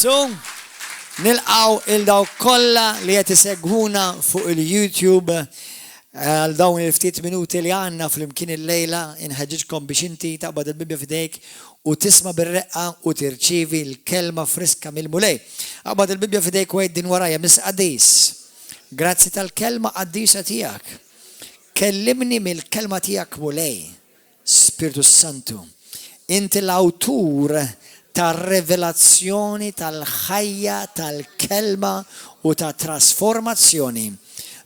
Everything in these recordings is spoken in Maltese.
Jessu. Nilqaw il-daw kolla li qed isegħuna fuq il-YouTube għal dawn il-ftit minuti li għandna fl-imkien il-lejla inħeġġitkom biex inti taqbad il-Bibja f'idejk u tisma' bir-reqqa u tirċievi l-kelma friska mill-mulej. Aqbad il-Bibja f'idejk u għeddin warajja Miss Qadis. Grazzi tal-kelma qaddisa tiegħek. Kellimni mill-kelma tiegħek mulej, Spiritu Santu. Inti l-awtur tal-revelazzjoni, tal-ħajja, tal-kelma u tal-trasformazzjoni.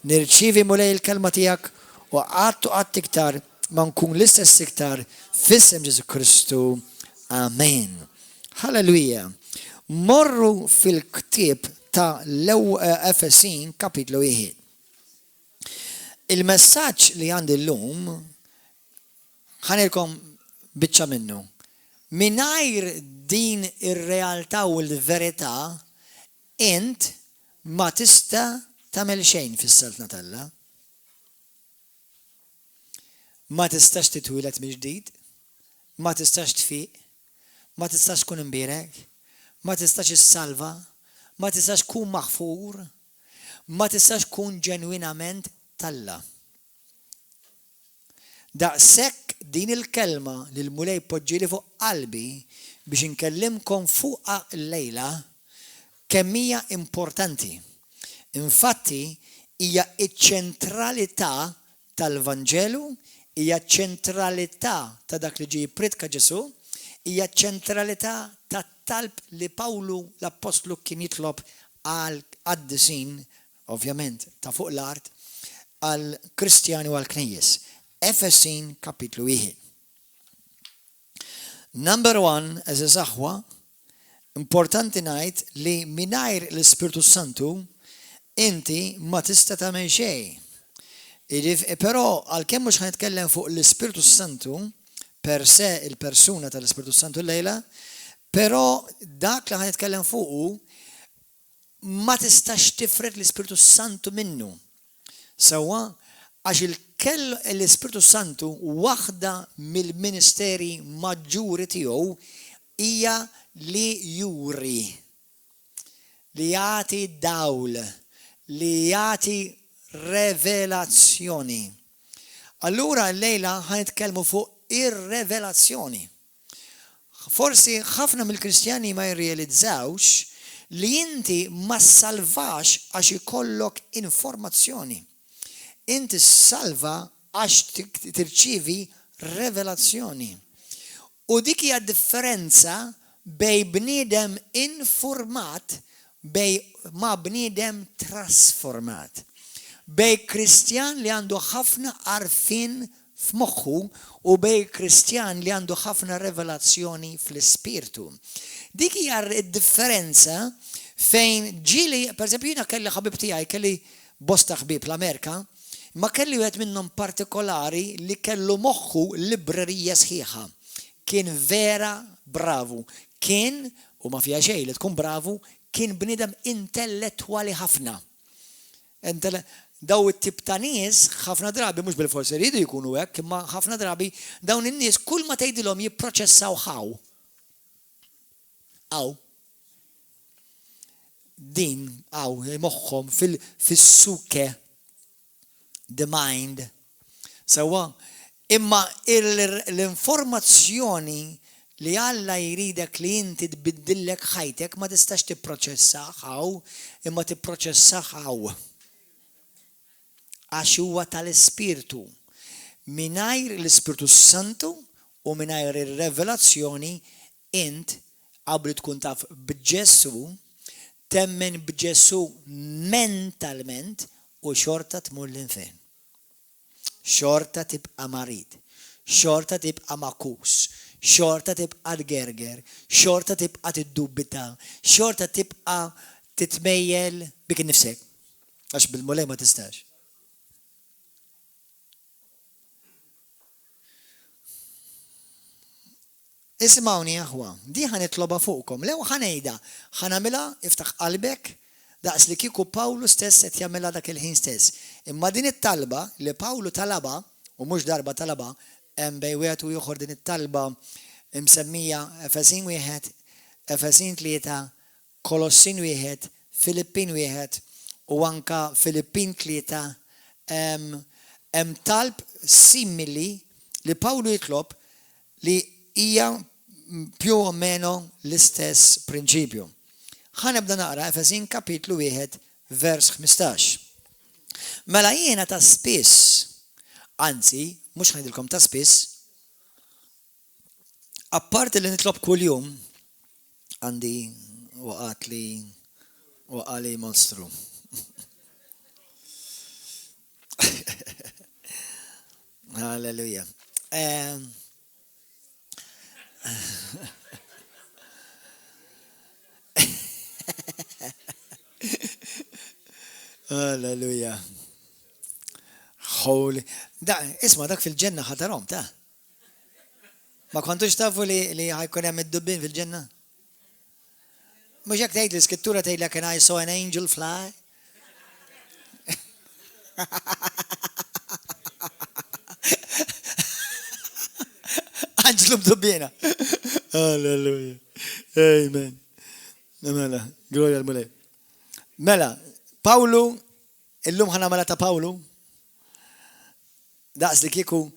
Nirċivi mulej il-kelma tijak u għattu għatt iktar ma nkun l-istess iktar fissem Ġesu Kristu. Amen. Halleluja. Morru fil-ktib ta' Efesin kapitlu 1. Il-messaġġ li għandi l-lum ħanilkom biċċa minnu. Minajr din ir-realtà u l-verità int ma tista' tagħmel xejn fis-saltna Talla. Ma tistax titwilet mill-ġdid, ma tistax tfiq, ma tistax tkun imbierek, ma tistax issalva, ma tistax tkun maħfur, ma tistax tkun ġenwinament Talla. Daqshekk din il-kelma li l-mulej poġġieli fuq qalbi biex inkellimkom fuqha l-lejla kemm hija importanti. Infatti hija ċ-ċentralità tal-Vanġelu, hija ċentralità ta' dak li ġie jippredika Ġesu, hija ċentralità tat-talb li Pawlu l-Apostlu kien jitlob għal qaddisin, ovvjament, ta' fuq l-art, għal Kristjani u għal Knejjes. Efesin kapitlu 1. Number 1, eżiż aħwa, importanti ngħid li mingħajr l-Ispiritu Santu inti ma tista' tagħmel xejn. Però għalkemm mhux ħanitkellem fuq l-Ispiritu Santu per se il-persuna tal-Ispiritu Santu l-lejla, però dak li ħanitkellem fuqu ma tistax tifred l-Ispiritu Santu minnu. Sewwa għax l-Ispiritu Santu waħda mill-ministeri maġġuri tiegħu hija li juri, li jagħti dawl, li jagħti revelazzjoni. Allura llejla ħanitkellmu fuq ir-revelazzjoni. Forsi ħafna mill-Kristjani ma jirrealizzawx li inti ma salvax għax ikollok informazzjoni. Inti salva għax tirċivi revelazzjoni. U dik hija differenza bej bniedem informat bej ma bniedem trasformat. Bej Kristjan li għandu ħafna arfin f'moħħu u bej Kristjan li għandu ħafna revelazzjoni fl-ispirtu. Dik hija d-differenza fejn ġili, per esempio jiena kelli ħabib tiegħi, kelli bosta ħbib l-Amerika, ma kelli wieħed minnhom partikolari li kellu moħħu librerija sħiħa. Kien vera bravu. Kien, u ma fija xejn li tkun bravu, kien bniedem intellettwali ħafna. Daw it-tip ta' nies ħafna drabi mhux bil-forsi jridu jkunu hekk, imma ħafna drabi dawn in-nies kull ma tgħidilhom jipproċessaw ħaw. Aw. Din aw moħħhom fis-suke the mind. Sewwa, imma l-informazzjoni li Alla jridek li inti tbiddillek ħajtek ma tistax tipproċessaħ imma tipproċessaħ għax huwa tal-Ispirtu. Mingħajr l-Ispirtu Santu u mingħajr ir-revelazzjoni int qabel tkun taf b'Ġesu, temmen b'Ġesu mentalment u xorta tmur l-infern. Xorta tibqa' marid, xorta tibqa' makus, xorta tibqa' gerger, xorta tibqa' tiddubita, xorta tibqa' titmejjel bik innifsek. Għax bil-mulej ma tistax. Ismawni aħwa, di ħanitloba fuqkom, lew ħanejda, ħanamila iftaħ qalbek, daqs li kieku Pawlu stess qed jagħmilha dak il-ħin stess. Imma din it-talba li Pawlu talaba, u mhux darba talaba, hemm bej wieħed u ieħor din it-talba msemmija Efesin 1, Efesin 3, Kolossin 1, Filippin 1 u anka Filippin 3 hemm talb simili li Pawlu jitlob li hija più o meno l-istess prinċipju. Ħanibda naqra Efesin kapitlu 1 vers 15. Mela jiena ta' spiss, anzi, mhux ngħidilkom ta' spiss, apparti li nitlob kuljum għandi waqali monstru. Halleluja. Halleluja. Holy. Isma dak fil-ġenna ħadarom ta' ma kontux tafu li ħajkun hemm id-dubbin fil-ġenna? Mhux hekk tgħid l-iskrittura tgħidlek and I saw an angel fly. Anġlu b'dubbina. Halleluja. Amen. Mela, gloria l-mulej. Mela, Pawlu, illum ħana mela ta' Pawlu, daqs li kieku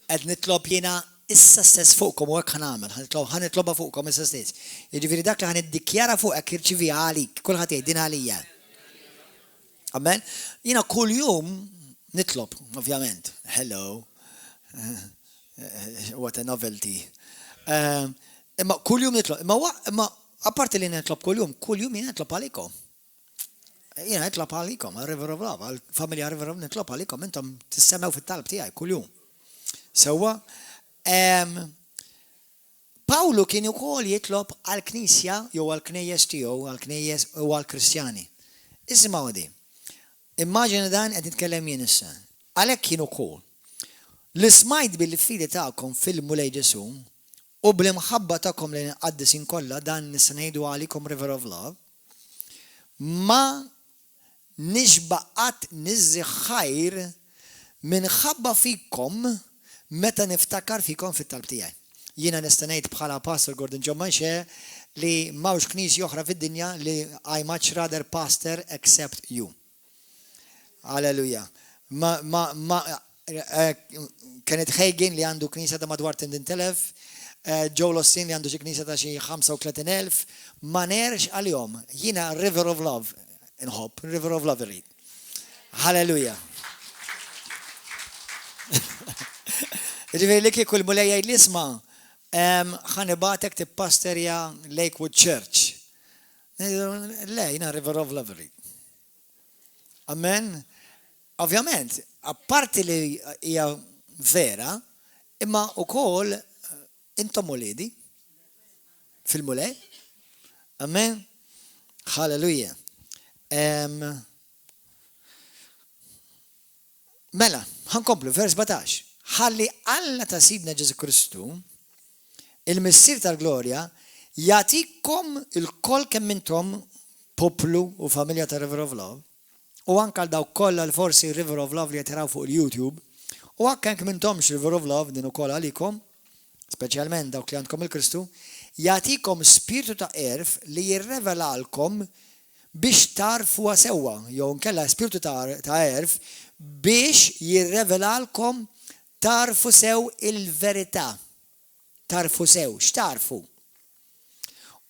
qed nitlob jiena issa stess fuqkom u hekk ħanagħmel, ħanitlobha fuqkom issa stess. Jiġifieri dak li ħaniddikjara fuqek irċiviha għalik, kulħadd jgħid għalija. Amen? Jiena kuljum nitlob, ovvjament. Hello. What a novelty. Imma kuljum nitlob, imma apparti li nitlob kuljum jiena nitlob għalikom. Jiena nitlob għalikom, River of Love, għal-familja River of Love nitlob għalikom, intom tissemmew fit-talb tiegħi kuljum. Sewwa, Pawlu kien ukoll jitlob għal-Knisja jew għal-Knejjes tiegħu, għal-Knejjes u għal-Kristjani. Isma'u di. Immaġina dan qed nitkellem jien issa. Għalhekk kien ukoll. L-ismajt bil-fidi tagħkom fil-mulej Ġesu u bl-imħabba tagħkom li nqaddisin kollha dan nista' ngħidu għalikom River of Love, ma nixbaqat niżħajr minħabba fikom meta niftakar fikom fit-talb tiegħi. Jiena nista' ngħid bħala Pastor Gordon John Manxe li m'hawnx knisja oħra fid-dinja li I much rather pastor except you. Halleluja. Kenneth Hagin li għandu knisja ta' madwar 10,000, Joel Osteen li għandu xi knisja ta' xi 35,000, ma nerx għalihom. Jiena River of Love inħobb, River of Love irrid. Halleluja. Ġifieri li kieku l-mulej jgħid l-isma' ħanibatek tippastorja Lakewood Church. Le, jiena River of Love irrid. Amen. Ovvjament, apparti li hija vera, imma ukoll intom uledi fil-mulej. Amen. Halleluja. Mela, ħankomplu, vers 17. Ħalli Alla ta' Sidna Ġesu Kristu, il-Missier tal-Glorja, jagħtikom il-koll kemm intom poplu u familja ta' River of Love, u anke għal dawk kollha forsi River of Love li qed taraw fuq il-YouTube, u anke jekk m'intomx River of Love din ukoll għalikom, speċjalment dawk li għandkom il-Kristu, jagħtikom spiritu ta' erf li jirrevelalkom biex tarfuha sewwa, jew nkella spiritu ta' erf biex jirrevelalkom tarfu sew il-verità. Tarfu sew, x'tarfu?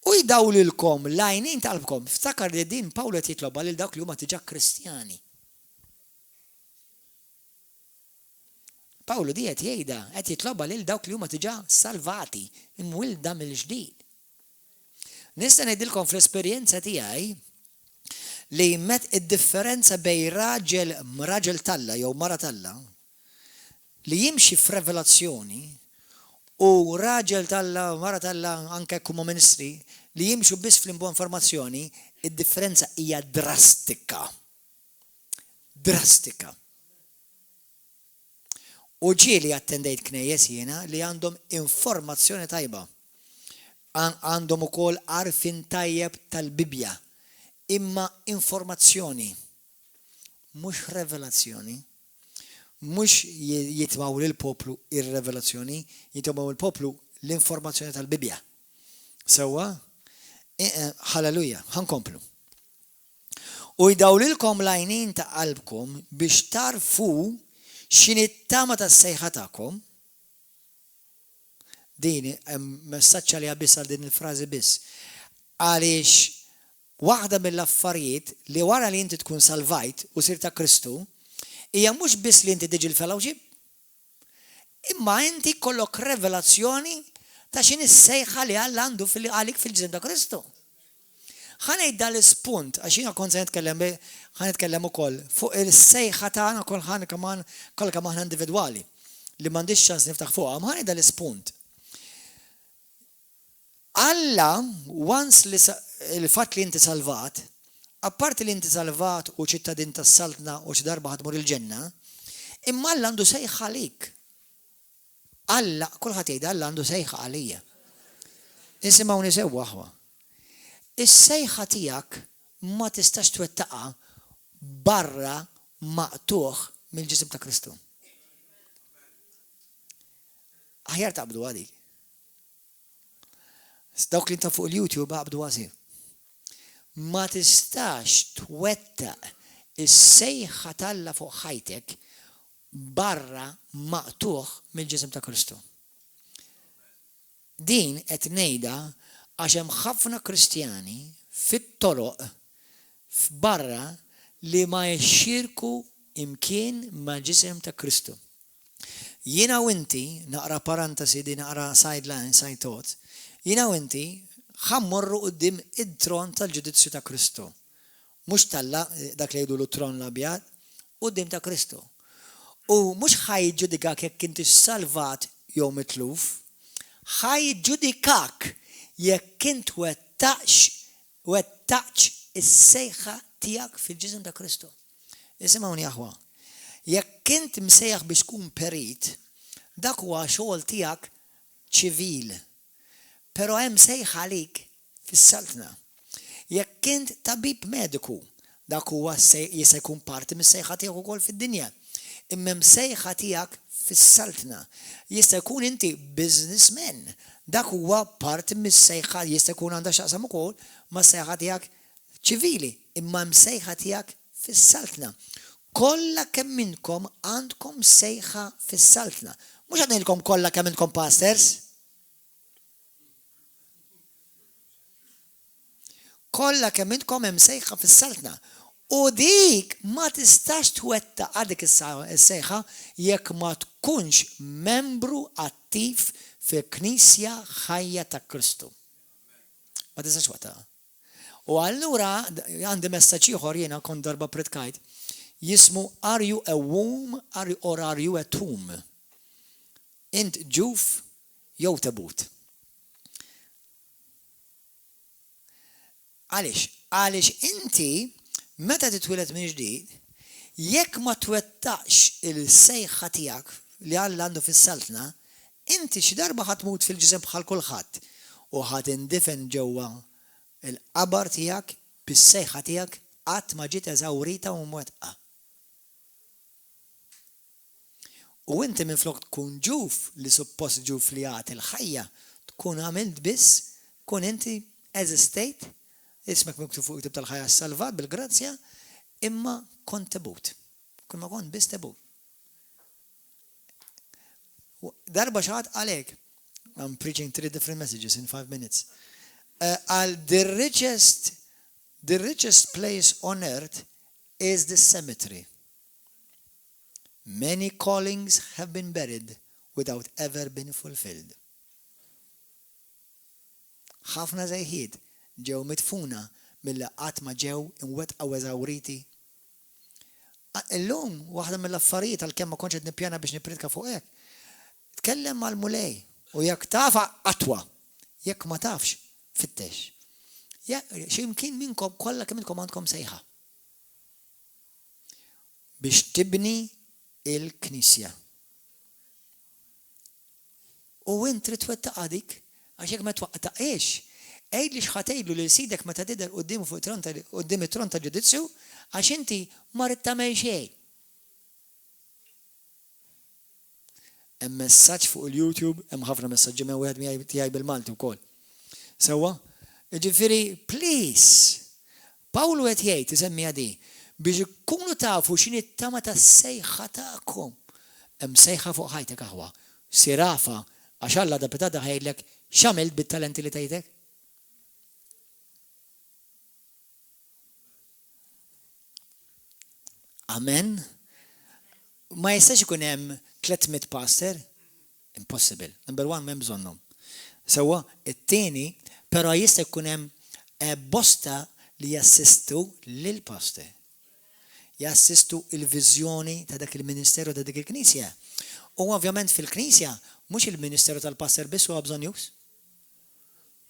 U jdawlilkom lajnin talbkom, ftakar li din Pawlu qed jitlob lil dawk li huma diġà Kristjani. Pawlu di qed jgħidha, qed jitloba lil dawk li huma diġà salvati, imwilda mill-ġdid. Nista' ngħidilkom fl-esperjenza tiegħi li met id-differenza bejn raġel talla jew mara talla li jimxi f'revelazzjoni u raġel talla, mara talla anke kuma ministri li jimxu biss fl-informazzjoni, id-differenza hija drastika. Drastika. U ġieli attendejt knejjes jiena li għandhom informazzjoni tajba. Għandhom ukoll għarfien tajjeb tal-Bibja. Imma informazzjoni, mhux revelazzjoni. Mhux jitmaw lill-poplu ir-revelazzjoni, jitmaw il-poplu l-informazzjoni tal-Bibja. Sewwa, Halleluja, ħankomplu. U jdawlilkom lajnin ta' qalbkom biex tarfu x'init-tama tas-sejħa tagħkom. Din messaġġ li biss għal din il-frażi biss. Għaliex waħda mill-affarijiet li wara li inti tkun salvajt u sir ta' Kristu hija mhux biss li inti tiġi l-fellowship, imma inti kollok revelazzjoni ta' x'in is-sejħa li Alla għandu għalik fil-ġisem ta' Kristu. Ħanejd dal-ispunt, għax jiena kont se nitkellem ukoll fuq il-sejħa tagħna kollha kemm aħna individwali li m'għandix ċans niftaħ fuqha, ma ħanejd dal-ispunt. Alla, once il-fatt li inti salvat, apparti li inti salvat u ċittadin tas-saltna u xi darba ħadmur il-ġenna, imma Alla għandu sejħa għalik. Alla, kulħadd jgħid Alla għandu sejħa għalija. Isimgħuni sew waħwa. Is-sejħa tiegħek ma tistax twettaqha barra maqtuħ mill-ġisem ta' Kristu. Aħjar taqbdu għadik. Dawk li inta fuq il-YouTube għabdu għasir. Ma tistax twettaq is-sejħa talla fuq ħajtek barra maqtuħ mill-ġisem ta' Kristu. Din qed ngħidha għax hemm ħafna Kristjani fit-toroq f'barra li ma jxirku imkien mal-ġisem ta' Kristu. Jiena u inti, naqra parantesi di naqra sideline, side thought, jiena u inti ħammorru qudiem id-tron tal-ġudizzju ta' Kristu. Mhux talla dak li jgħidu l-tron l-abjad, qudiem ta' Kristu. U mhux ħajġudikak jekk inti salvat jew mitluf, ħajġudikak jekk int wettaqx is-sejħa tiegħek fil-ġisem ta' Kristu. Isimgħuni aħwa. Jekk int msejjaħ biex tkun perit, dak huwa xogħol tiegħek ċivil. Però hemm sejħa għalik fis-saltna. Jekk int tabib mediku, dak huwa jista' jkun parti mis-sejħa tiegħek ukoll fid-dinja. Imma sejħa tiegħek fis-saltna. Jista' jkun inti businessman. Dak huwa parti mis-sejħa jista' jkun għandha x'aqsam ukoll mas-sejħa tiegħek ċivili, imma msejħa tiegħek fis-saltna. Kollha kemm minnkom għandkom sejħa fis-saltna. Mhux qed ngħidilkom kollha kemm minnkom pastors. Kollha kemm minnkom hemm sejħa fis-saltna. U dik ma tistax twettaq għadik is-sejħa jekk ma tkunx membru attiv fil-Knisja ħajja ta' Kristu. Ma tistax wettaqha. U allura għandi messaġġ ieħor jiena kont darba pretkajt jismu Are you a womb or are you a tomb? Int ġuf jew tebut. Għaliex inti meta titwilet minn ġdid, jekk ma twettaqx il-sejħa tiegħek li Alla għandu fis-saltna, inti xi darba ħatmut fil-ġisem bħal kulħadd u ħadd indifen ġewwa il-qabar tiegħek bis-sejħa tiegħek qatt ma ġiet eżawrita u mwettqa. U inti minflok tkun ġuf li suppost ġuf li għat il-ħajja, tkun għamilt biss, kun inti as a state, ismek miktub fuq iktib tal-ħajja salvat bil-grazzja, imma kont tebut. Kun ma kont biss tebut. Darba xaħat għalek, I'm preaching 3 different messages in 5 minutes. The richest place on earth is the cemetery. Many callings have been buried without ever being fulfilled. ħafna żejħied ġew mitfuna mill qatt ma ġew imwettqgħu eżawriti. Illum waħda mill-affarijiet għalkemm ma kontx qed nippjana biex nippritka fuq hekk. Tkellem mal-mulej u jekk taf qatwa, jekk ma tafx fittex. X'imkien minnkom kollha kemm minnkom għandkom sejħa biex tibni il-Knisja. U int trid twettaq dik għax jekk ma twettaqx, għejd li xħatejlu li sidek meta tidher quddiemu fuq qudiem it-tron tal-ġudizzju għax inti ma rid tagħmel xejn. Hemm messaġġ fuq il-YouTube, hemm ħafna messaġġi minn wieħed tiegħi bil-Malti wkoll. Sewwa, Ġifieri, please, Pawlu qed jgħid isemmiha di biex ikunu tafu x'inhi t-tama tas-sejħa tagħkom. Hemm sejħa fuq ħajtek aħwa. Sirafa għax Alla da petada ħejlek x'għamilt bit-talenti li tgħidek? Amen. Ma jistax ikun hemm 300 pastor. Impossible. Number one, m'hemm bżonnhom. Sewwa, it-tieni, però jista' jkun hemm bosta li jassistu lil pastor. Jassistu il-viżjoni ta' dak il-ministeru ta' dik il-Knisja. U ovvjament fil-Knisja mhux il-ministeru tal-pastor biss huwa bżonn już.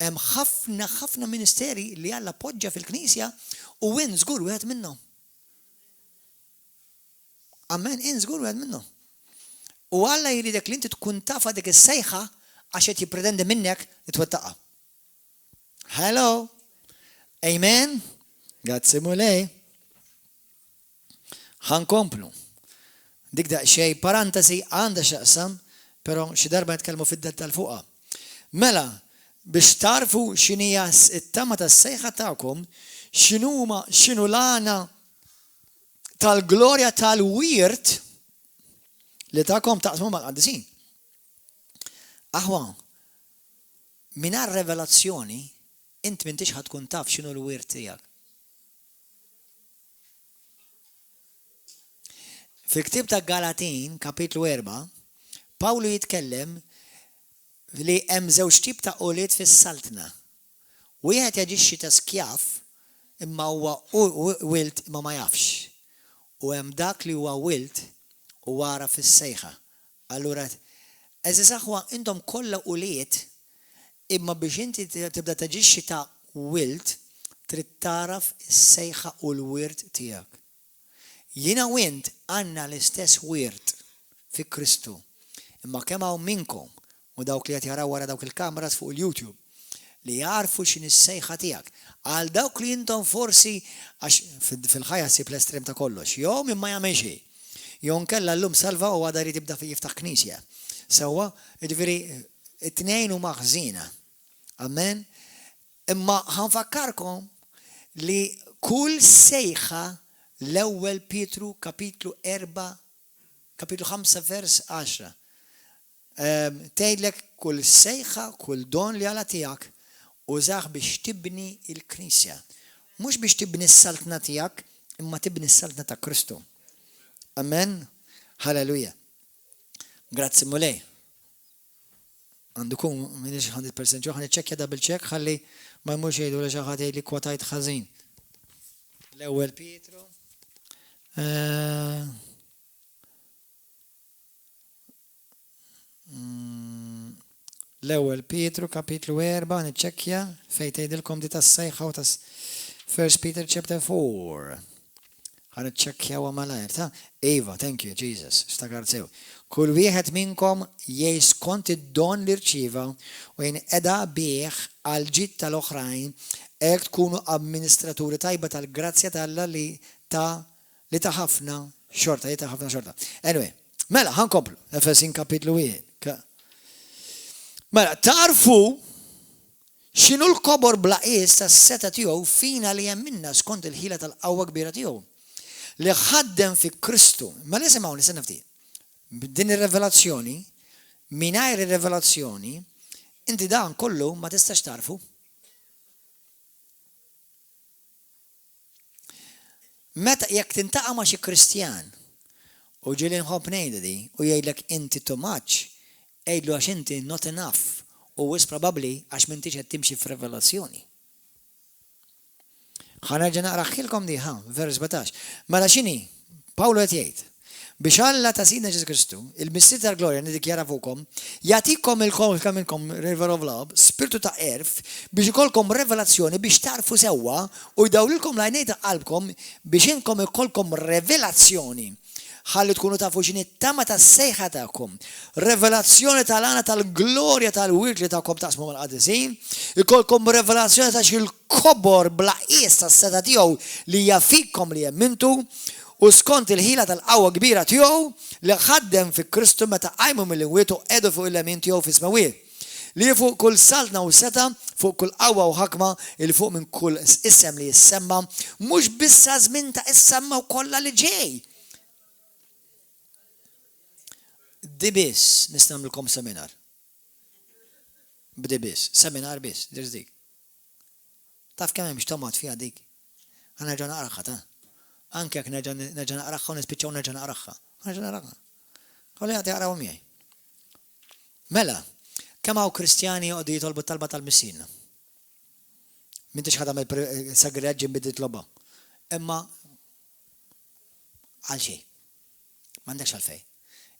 Hemm ħafna ministeri li Alla poġġa fil-Knisja u wien żgur wieħed minnhom. Amen, żgur wieħed minnhom. U Alla jridek li inti tkun tafa dik is-sejħa għax qed jippretendi minnek li twettaqha. Hello. Amen. Grazzi mulej. Ħankomplu. Dik daqsxejn parantesi għandha x'aqsam, però xi darba nitkellmu fid-dettal fuqha. Mela, biex tarfu x'inhija t-tama tas-sejħa tagħkom, x'inhu l-għana tal-glorja tal-wirt li tagħkom taqsmu mal-qaddisin. Aħwa, mingħajr revelazzjoni int m'intix ħadkun taf x'inhu l-wirt tiegħek. Fil-ktieb ta' Galatin, kapitlu 4, Pawlu jitkellem li hemm żewġ tip ta' qoliet fis-saltna. Wieħed jaġixxi ta' skjaf imma huwa wilt imma ma jafx. U hemm dak li huwa wilt u wara fis-sejħa. Allura eżis aħwa intom kollha quliet imma biex inti tibda taġixxi ta' wilt trid taraf is-sejħa u l-wirt tiegħek. Jiena u int għandna l-istess wirt fi Kristu. Imma kemm hawn minnkom u dawk li qed jaraw wara dawk il-kameras fuq il-YouTube li jarfu x'inhi s-sejħa tiegħek. Għal dawk li intom forsi għax fil-ħajja sib l-estrem ta' kollox. Jew minn ma jagħmel xejn. Jew nkella llum salva u għadha jrid jibda jiftaħ knisja. Sewwa, jiġifieri it-tnejn huma ħżiena. Amen. Imma ħanfakkarkom li kull sejħa l-ewwel Pietru kapitlu 4 kapitlu 5 vers 10. Tgħidlek kull sejħa, kull don li Alla tiegħek użah biex tibni il-Knisja. Mhux biex tibni s-saltna tiegħek, imma tibni s-saltna ta' Kristu. Amen. Halleluja. Grazzi mulej. Għandukum minix 100% ġo ħan iċċekkja double check ħalli ma jmux jgħidu li xi ħadd li kwotajt ħażin. L-ewwel Pietru. L-ewwel Pietru kapitlu 4 niċċekkja fejn tgħidilkom di tas-sejħa u tas 1 Peter chapter 4. Ħan iċċekkjaw malajr ta' Eva, thank you Jesus, stakart sew. Kull wieħed minnkom jgħid skont id-don li rċieva u jinqeda bih għal ġid tal-oħrajn hekk tkunu amministraturi tajba tal-grazzja tal-Alla li ta' ħafna xorta. Anyway, mela ħankomplu Efesin kapitlu 1. Mela, tarfu x'inhu l-kobor blaqis tas-seta tiegħu fina li hemm minna skont il-ħila tal-qawwa kbira tiegħu li ħaddem fi Kristu. Ma nisimgħu nistenna ftit. Din ir-revelazzjoni, mingħajr ir-revelazzjoni, inti dan kollu ma tistax tarfu. Meta jekk tintaqa' ma' xi Kristjan u ġieli nħobb ngħidha di u jgħidlek inti too much, għejdlu għax inti not enough u wis probabbli għax m'intix qed timxi f'revelazzjoni. Ħanerġa' naqraħilkom di vers 17. Mela x'inhi? Pawlu qed jgħid biex Alla ta' Sidna Ġesu Kristu, il-mistier tal-glorja nidikjara fuqkom, jagħtikom il-kom river of love, spiritu ta' erf, biex ikolkom revelazzjoni biex tarfu sewwa u jdawlilkom l-għajnejn ta' qalbkom biex inkom ikolkom revelazzjoni. Ħalli tkunu tafu x'inhi t-tama tas-sejħa tagħkom. Revelazzjoni tal-għana tal-glorja tal-wirt li tagħkom taqsmu mal-qadisin. Ikolkom revelazzjoni ta' xi l-kobor blaqis tas-seta tiegħu li hija fikkom li hemm intu u skont il-ħila tal-qawwa kbira tiegħu li ħaddem fi Kristu meta qajmu mill-imwiet u qiegħdu fuq il-lemin tiegħu fi smawiet. li fuq kull saltna u seta, fuq kull qawwa u ħakma, li fuq minn kull isem li jissemma, mhux bissa żmien ta' issemma u kollha li ġej. Di biss nista' nagħmlilkom seminar. Bdi biss, seminar biss, dirż dik. Taf kemm hemm x'tomat fiha dik? Ħanerġa' naqraħħa ta'. Anke jekk nerġa' naqraħħa u nispiċċaw nerġa' naqraħħa. Nerġa' naqraħħa. Ħolli ħadd jaqrawhom miegħi. Mela, kemm hawn Kristjani jqogħdu jitolbu talba tal-missiena. M'intix ħad tagħmel sagreġġi bidi tloba. Imma għal xejn. M'għandekx għalfejn.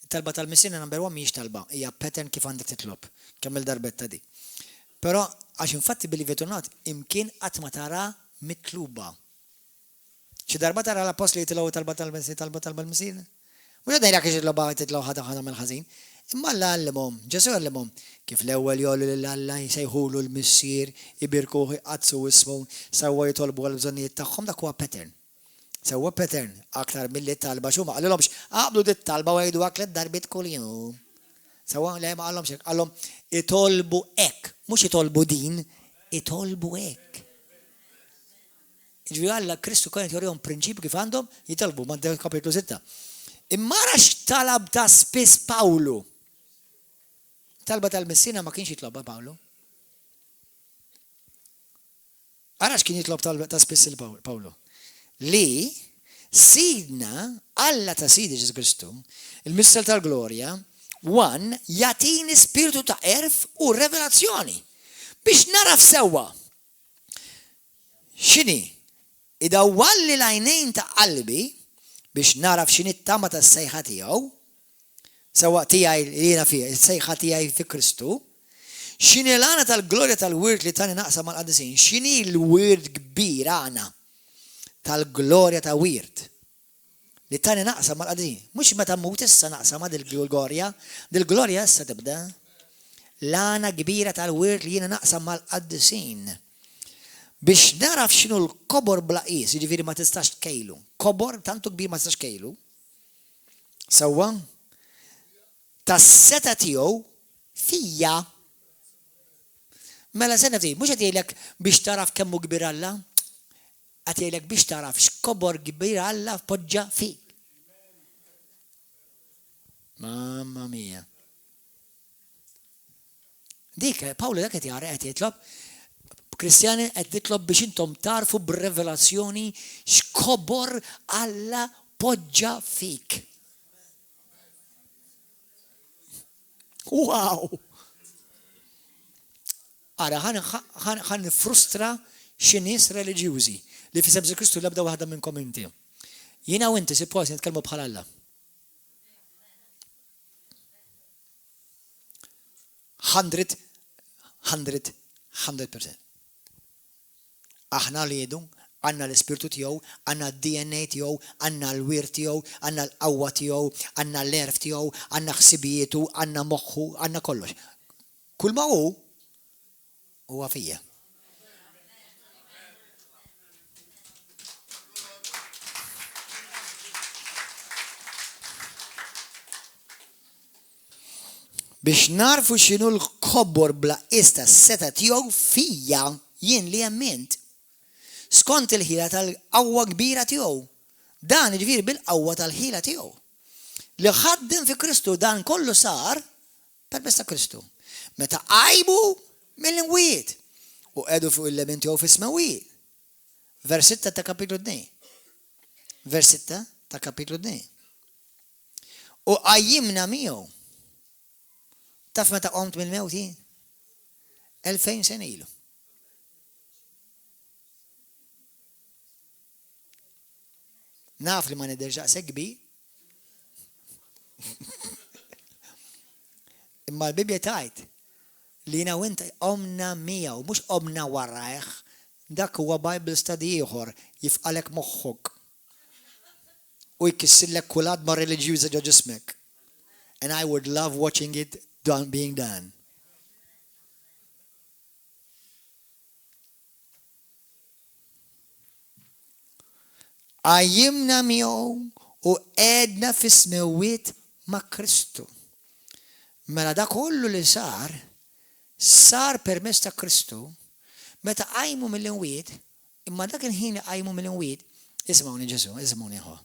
Talba tal-missiena number 1 mhijiex talba, hija pattern kif għandek titlob. Kemm il-darbetta di. Però għax infatti billi vetonat imkien qatt ma tara mitluba. Xi darba tara l-apostli jitilgħu talba tal-missiena. Mhux qed ngħidlek titloba titlgħu ħadd mill-ħażin. Imma Alla għallimhom, Ġesu għallimhom kif l-ewwel jgħollu lil Alla jsejħulu l-missier, ibirkuh iqazzu ismu, sewwa jitolbu għall-bżonnijiet tagħhom dak huwa pattern. Sewwa pattern aktar milli talba x'huma qalilhomx qablu dit talba u jgħidu aklet darbit kuljum. Sewwa le ma qallhomx hekk, qallhom itolbu hekk, mhux itolbu din, itolbu hekk. Ġifieri Alla Kristu kienet jorihom prinċipju kif għandhom jitolbu Matteo kapitlu 6. Imma rax talab ta' spiss Pawlu. Talba tal-missiena ma kienx jitlob Pawlu. Arax kien jitlob ta' spiss il-Pawlu. Li sidna Alla ta' Sidi Ġesu Kristu, il-missel tal-glorja, jagħtini spiritu ta' erf u revelazzjoni biex naraf sewwa. X'inhi? Idawwalli l-għajnejn ta' qalbi biex naraf x'inhi t-tama tas-sejħa tiegħu, sewwa tiegħi li jiena fih, is-sejħa tiegħi fi Kristu, x'inhi l-għana tal-glorja tal-wirt li tani naqsam mal-qaddisin, x'inhi l-wirt kbir għana tal-glorja ta' wirt li tani naqsam mal-qaddisin. Mhux meta mmut issa naqsam ma' dil-glorja, dil-glorja issa tibda. L-għana kbira tal-wirt li jiena naqsam mal-qaddisin. Biex naraf x'inhu l-kobor bla qis, jiġifieri ma tistax tkejlu. Kobor tantu kbir ma tistax tkejlu. Sewwa tas-seta tiegħu fija. Mela se nifti, mhux qed jgħidlek biex taraf kemm hu kbir Alla, qed jgħidlek biex taraf x'kobor kbir Alla poġġa fik. Mamma mia. Dik Pawlu dak qed jara qed jitlob Kristjani qed titlob biex intom tarfu b'revelazzjoni x'kobor Alla poġġa fik. Wow! Ara ħan nifrustra xi nies reliġjużi li fi Ġesu Kristu l-ebda waħda minnkom inti. Jiena u inti suppost nitkellmu bħal Alla. 100%. Aħna li jedu, għanna l-ispirtu tiegħu, għanna d-DNA tiegħu, għanna l-wir tiegħu, għanna l-qawwa tiegħu, għanna l-erf tiegħu, għanna ħsibietu, għanna moħħu, għanna kollox. Kull ma hu huwa fija. Biex narfu x'inhu l-kobor bla ista seta tiegħu fija jien li għamment. Skont il-ħila tal-qawwa kbira tiegħu. Dan jiġifieri bil-qawwa tal-ħila tiegħu. Li ħaddem fi Kristu dan kollu sar permezz ta' Kristu. Meta qajbu mill-imwiet u qegħdu fuq il-lemin tiegħu fis-smawiet. Vers 6 ta' kapitlu 2. Vers 6 ta' kapitlu 2. U qajjimna miegħu. Taf meta qomt mill-mewt jien? 2000 sena ilu. Naf li ma niderġaq segbi. Imma l-Bibja tajt li jina u inta omna miegħu, mhux omna warajh, dak huwa Bible study ieħor jifqalek moħħok. U jkissillek kulad ma' reliġjuża ġo ġismek. And I would love watching it being done. Għajjimna miegħu u għedna fis-smawiet ma' Kristu. Mela da kollu li sar sar permess ta' Kristu meta qajmu mill-imwiet, imma dak il-ħin li qajmu mill-imwiet, ismawni Ġesu, ismawni ħo.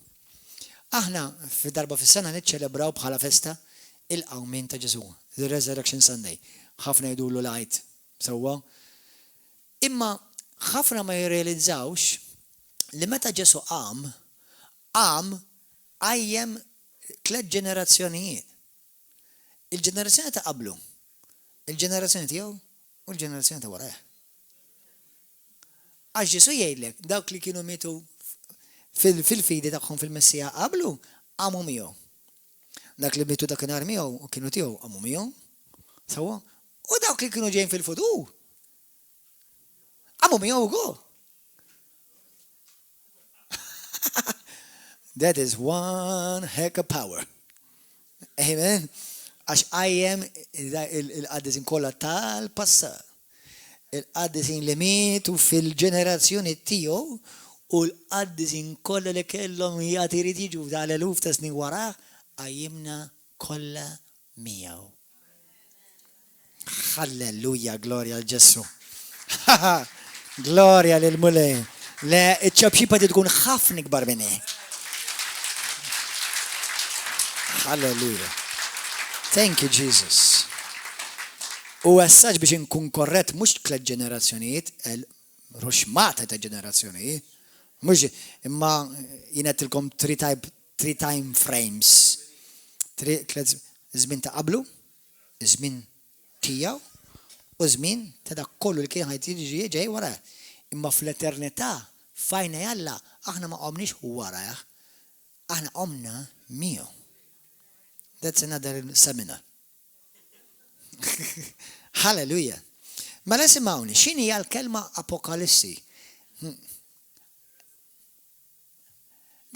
Aħna f'darba fis-sena niċċelebraw bħala festa il-qawmin ta' Ġesu, the Resurrection Sunday. Ħafna jdulu lajt sewwa. Imma ħafna ma jirrealizzawx li meta Ġesu qam għajjem 3 ġenerazzjonijiet. Il-ġenerazzjoni ta' qablu, il-ġenerazzjoni tiegħu u l-ġenerazzjoni ta' warajh. Għax Ġesu jgħidlek, dawk li kienu mitu fil-fidi tagħhom fil-Messija qablu qamu miegħu. Dak li mitu dakinhar miegħu u kienu tiegħu qamu miegħu. Sewwa? U dawk li kienu ġejjin fil-futur qamu miegħu wkoll. That is one heck of power. Amen. Għax għajjem il-qaddisin kollha tal-passat. Il-qaddisin li mietu fil-ġenerazzjoni tiegħu u l-qaddisin kollha li kellhom jagħti jrid jiġu tal-eluf ta' snin wara għajjimna kollha miegħu. Halleluja, glorja l-Ġesu. Glorja lil-Mulej. Le, iċ-ċabxiba tkun ħafna kbar minn hekk. Hallelujah. Thank you, Jesus. U għassaġ biex nkun korret mux 3 ġenerazzjonijiet, ruxmata ta' ġenerazzjonijiet, mux imma jinetilkom 3 time frames. Zmin ta' qablu, zmin tijaw, u zmin ta' da' kollu li kien ħajt jiġi ġej wara. Imma fl-eternità, fajna jalla, aħna ma qomnix wara, aħna qomna miegħu. That's another seminar. Hallelujah. Ma la simawni, xini hija l-kelma apokalissi?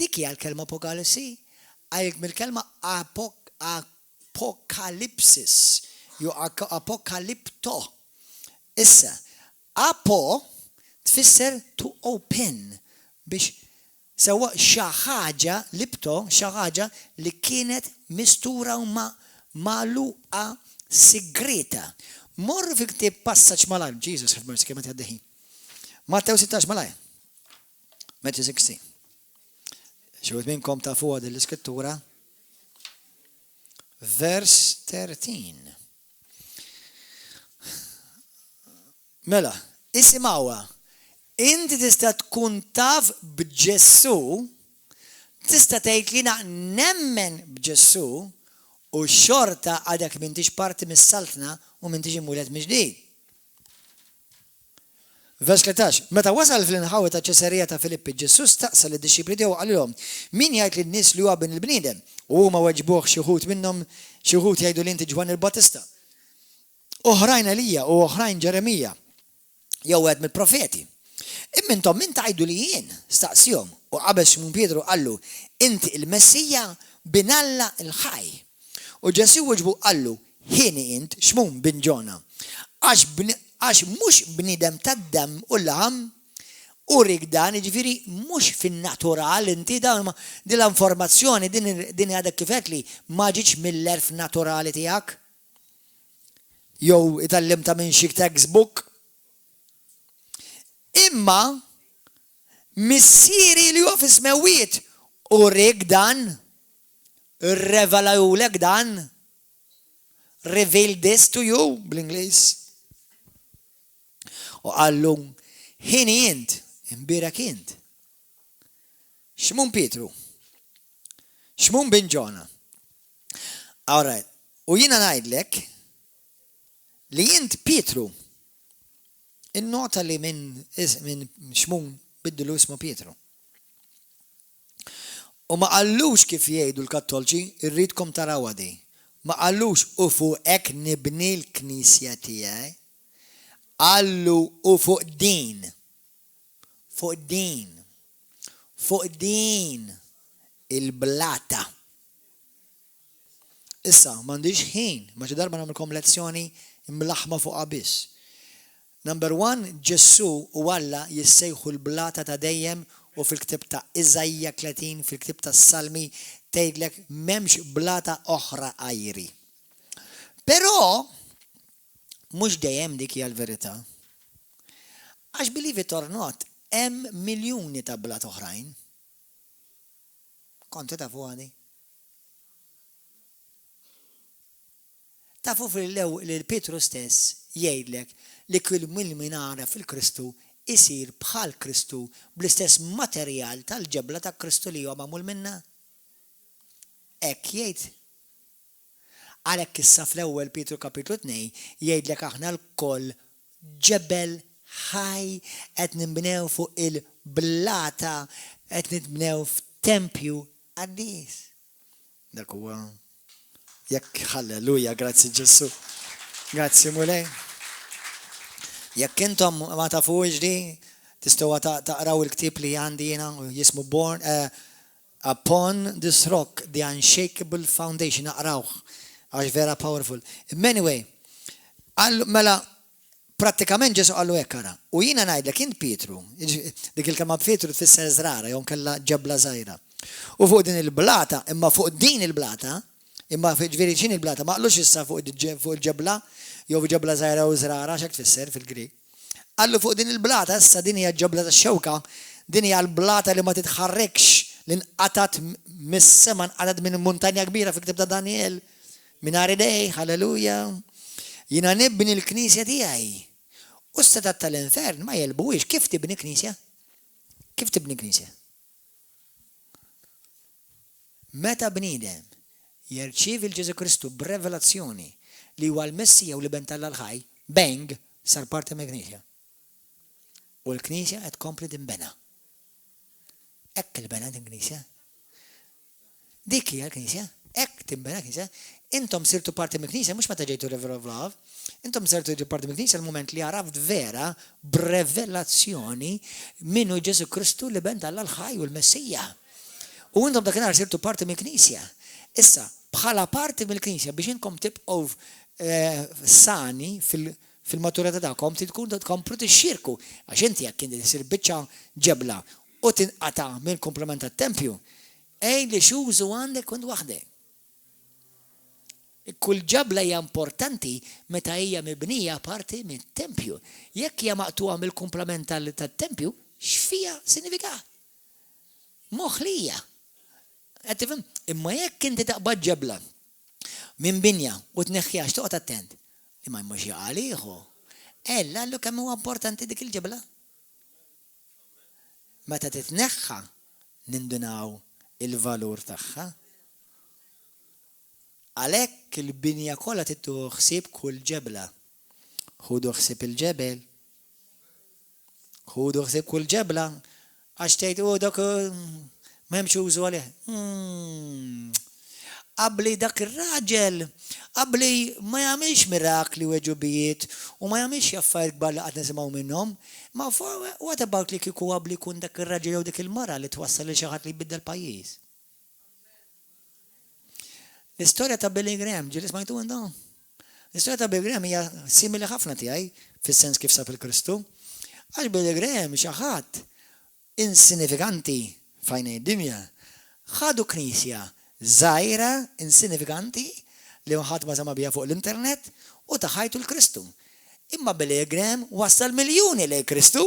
Dik hija l-kelma apokalissi? Għajek mill-kelma apokalipsis, ju apokalipto. Issa, apo tfisser to open biex sewa xaħġa lipto, xaħġa li kienet mistura u maluqa segreta. Morru fi ktib passaċ malaj, Jesus have mercy, kemet jaddeħi. Mattew 16 malaj. Matthew 16. Xewet minnkom ta' fuqa dell-iskrittura. Vers 13. Mela, isimawa. Inti tista' tkun taf b'Ġesu, tista' tgħid li nemmen b'Ġesu u xorta għadek m'intix parti mis-saltna u m'intix imwieled mill-ġdid. Vers 13. Meta wasal fl-inħawi ta' Ċesarija ta' Filippi, Ġesu staqsal id-disċipli tiegħu qalilhom: min jgħid lin-nies li huwa bin il-bniedem? U huma weġbuh xi wħud minnhom, xi wħud jgħidu li inti Ġwan il-Battista. Oħrajn Elija u oħrajn Ġeremija jew wieħed mill-profeti. Immintom min tgħidu li jien staqsihom u qabel Ximon Pietru qallu inti il-Messija bin Alla il-ħaj. U Ġesu weġbu qallu ħini int Ximon bin Ġona. Għax mhux bniedem tad-dem u l-laħam u rik dan, jiġifieri mhux fin-natural inti dan din l-informazzjoni din għadek kifet li ma ġietx mill-erf naturali tiegħek. Jew itallimta minn xi textbook. Imma missieri li huwa fis-smewiet u rik dan, revelawlek dan, reveal this to you bl-Ingliż. U qallu ħini int, imbirak int. Ximon Pietru, Ximon bin Ġona. Alright, u jiena ngħidlek li int Pietru. Il-nota li minn Ximon biddilu ismu Pietru. U ma qallux kif jgħidu l-Kattolċi, irridkom taraw għadi. Ma qallux u fuq hekk nibni l-Knisja tiegħi. Qallu u fuq din. Fuq din. Fuq din il-blata. Issa, m'għandix ħin, ma xi darba nagħmilkom lezzjoni imlaħma fuq biss. Number 1, Ġesu u Alla jissejħu l-blata ta' dejjem u fil-ktib ta' Iżajja 30, fil-ktib ta' Salmi tgħidlek m'hemmx blata oħra għajri. Però mhux dejjem dik hija l-verità. Għax believe it or not, hemm miljuni ta' blat oħrajn. Konti tafu għadi? Tafu fil-Petru stess jgħidlek li kull min ara fil-Kristu isir bħal Kristu bl-istess materjal tal-ġebla ta' Kristu li huwa magħmul minna. Hekk jgħid. Għalhekk issa fl-ewwel Petru kapitlu 2 jgħidlek aħna l-koll ġebel ħaj qed nibnew fuq il-blata qed nibnew f'tempju għaddis. Dak huwa jekk halleluja, grazzi Ġesu. Grazzi mulej. Jekk intom ma tafux di, tistgħu taqraw il-ktieb li għandi jiena jismu Born Upon this Rock, the Unshakable Foundation, naqrawh għax vera powerful. Anyway, mela prattikament Ġesu qallu hekk ara. U jiena ngħidlek int Pietru, dik il-kelma Pietru tfisser żrara jew kellha ġebla żgħira. U fuq din il-blata, imma fuq din il-blata, imma ġifieri x'in il-blata, ma qallux issa fuq il-ġebla, jew ġebla żgħira u żrara x'hekk tfisser fil-Grieg. Qallu fuq din il-blata, issa din hija ġebla tax-xewka, din hija l-blata li ma titħarrekx li nqatat mis-sema nqatat minn muntanja kbira fil-ktieb ta' Daniel. Mingħajr idej, halleluja. Jiena nibni l-Knisja tiegħi. U s-setat tal-infern ma jelbuwix kif tibni Knisja? Kif tibni Knisja? Meta bniedem jerċievi l-Ġesu Kristu b'revelazzjoni li huwa l-Messija u li ben tal-ħaj, bang, sar parti mill-Knisja. U l-Knisja qed tkompli tinbena. Hekk il-bena din-Knisja. Dik hija l-Knisja, hekk tinbena Knisja. Intom sirtu parti mill-Knisja, mhux meta ġejtu River of Love, intom sirtu parti mill-Knisja l-moment li għaraft vera b'revelazzjoni minnu Ġesu Kristu li ben tal-ħaj u l-Messija. U intom dakinhar sirtu parti mill-Knisja. Issa, bħala parti mill-Knisja biex inkom tibqgħu sani fil-maturità tagħkom tkun tkomplu tixxirku għax inti jekk inti tisir biċċa ġebla u tinqata' mill-komplement tat-tempju, li xużu għandek kont waħdek. Kull ġebla hija importanti meta hija mibnija parti mit-tempju. Jekk hija maqtuha mill-komplement tat-tempju, x'fiha sinifikat? Moħħlija. Imma jekk inti taqbad ġebla minn binja u tneħħiha x'toqgħod attent. Imma mhux jaqalieħu. Ella allu kemm huwa importanti dik il-ġebla. Meta titneħħa nindunaw il-valur tagħha. Għalhekk il-binja kollha tittu ħsieb kull ġebla. Ħudu ħsieb il-ġebel. Ħudu ħsieb kull ġebla għax tgħid dak ma hemmx użu għalih. Qabli dak ir-raġel, qabli ma jagħmilx mirakli u eġubijiet u ma jagħmilx affarijiet kbar li qed nisimgħu minnhom, ma what about li kieku qabli jkun dak ir-raġel jew dik il-mara li twassal lil xi ħadd li jbiddel pajjiż. L-istorja ta' Billy Graham, ġieli smajtu intom? L-istorja ta' Billy Graham hija simili ħafna tiegħi fis-sens kif sab il-Kristu. Għax Billy Graham xi ħadd insinifikanti fajn id-dinja. Ħadu knisja żgħira insinifikanti li ħadd ma sema biha fuq l-internet u taħajtu l-Kristu. Imma Billy Graham wassal miljuni lejn Kristu.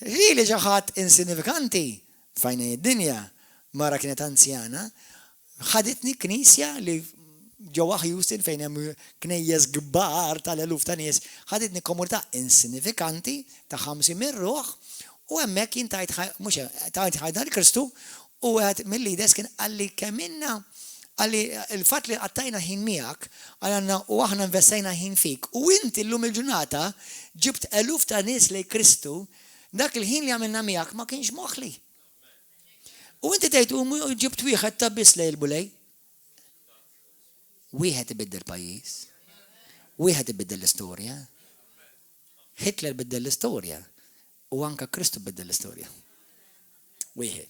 Really xi ħadd insinifikanti fajn id-dinja. Mara kienet anzjana, ħaditni knisja li ġewwa Houston fejn hemm knejjes kbar tal-eluf ta' nies, ħaditni komunità insinifikanti ta' 50 ruħ u hemmhekk jien tajt ħajna l-Kristu u għed mill-lides kien għalli kemm għalli il-fatt li qattajna ħin miegħek għalna u aħna investejna ħin fik u inti llum il-ġurnata ġibt eluf ta' nies lejn Kristu, dak il-ħin li għamilna miegħek ma kienx moħħli. U inti tgħid ġibt wieħed ta' biss lejl-bulej. Wieħed ibiddel pajjiż. Wieħed ibiddel l-istorja. Hitler biddel l-istorja. U anke Kristu biddel l-istorja. Wieħed.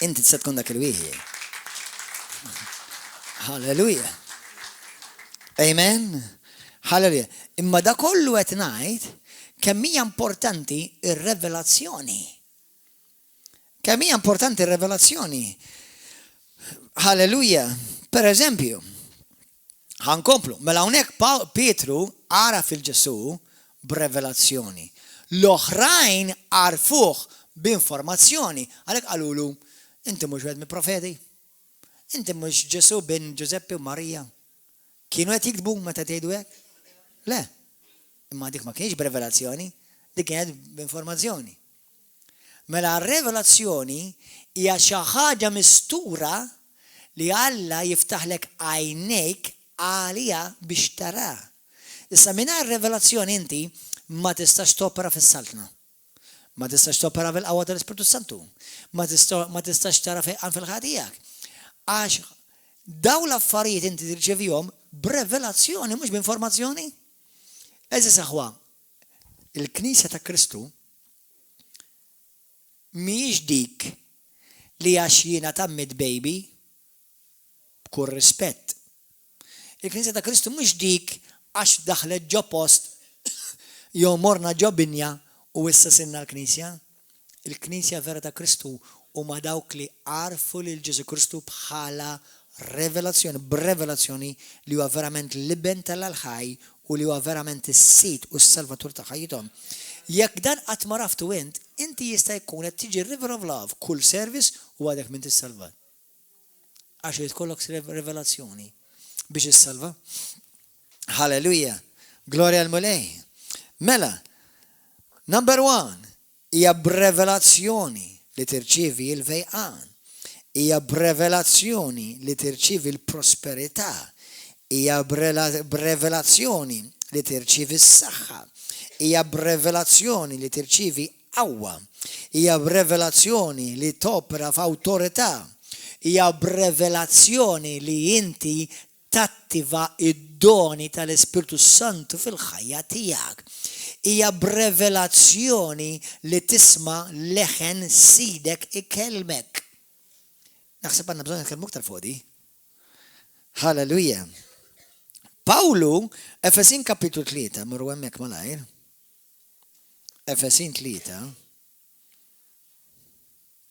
Inti tista' tkun dak il-wieħed. Halleluja. Amen. Halleluja. Imma da kollu qed ngħid kemm hija importanti ir-revelazzjoni. Kemm hija importanti r-revelazzjoni. Halleluja. Per eżempju, Ħankomplu. Mela hawnhekk Pietru ara fil-Ġesu b'revelazzjoni. L-oħrajn għarfuh b'informazzjoni. Għalhekk qalulu, inti mhux wieħed mill-profeti. Inti mhux Ġesu bin Ġuseppi u Marija. Kienu qed jiktbu meta tgħidu hekk? Le. Imma dik ma kienx b'revelazzjoni, dik kienet b'informazzjoni. Mela r-revelazzjoni hija xi ħaġa mistura li Alla jiftaħlek għajnejk għalija biex tara. Issa mingħajr revelazzjoni inti ma tistax topera fis-saltna. Ma tistax topera fil-qawwa tal-Ispiritu Santu. Ma tistax tara fejqan fil-ħatijak. Għax daw l-affarijiet inti tirċevihom b'revelazzjoni mhux b'informazzjoni. Eżis aħwa, il-Knisja ta' Kristu mhijiex dik li għax jiena tammid baby b'kull rispett. Il-Knisja ta' Kristu mhux dik għax daħlet ġo post jew morna ġo binja u issa sinna l-Knisja. Il-Knisja vera ta' Kristu huma dawk li għarfu lil Ġesu Kristu bħala revelazzjoni, b'revelazzjoni li huwa verament liben tal-ħaj u li huwa verament is-sit u s-salvatur ta' ħajjithom. Jekk dan qatt ma raftu inti jista' jkun qed tiġi river of love kull service u għadek minn tissalva. Għax li tkollok revelazzjoni biex issalva. Halleluja. Gloria al mulej. Mela, number 1 hija b'revelazzjoni li tirċievi l-vejqan. Hija b'revelazzjoni li tirċievi l-prosperità. Hija b'revelazzjoni li tirċievi s-saħħa. Hija b'revelazzjoni li tirċievi qawwa. Hija b'revelazzjoni li topera f'awtorità. Hija b'revelazzjoni li inti tattiva id-doni tal-Ispiritu Santu fil-ħajja tiegħek. Hija b'revelazzjoni li tisma' leħen sidek ikelmek. Naħseb għandna bżonn nitkellmu aktar fuq di. Halleluja. Pawlu, Efesin kapitlu 3, morru hemmhekk malajr. Efesin 3.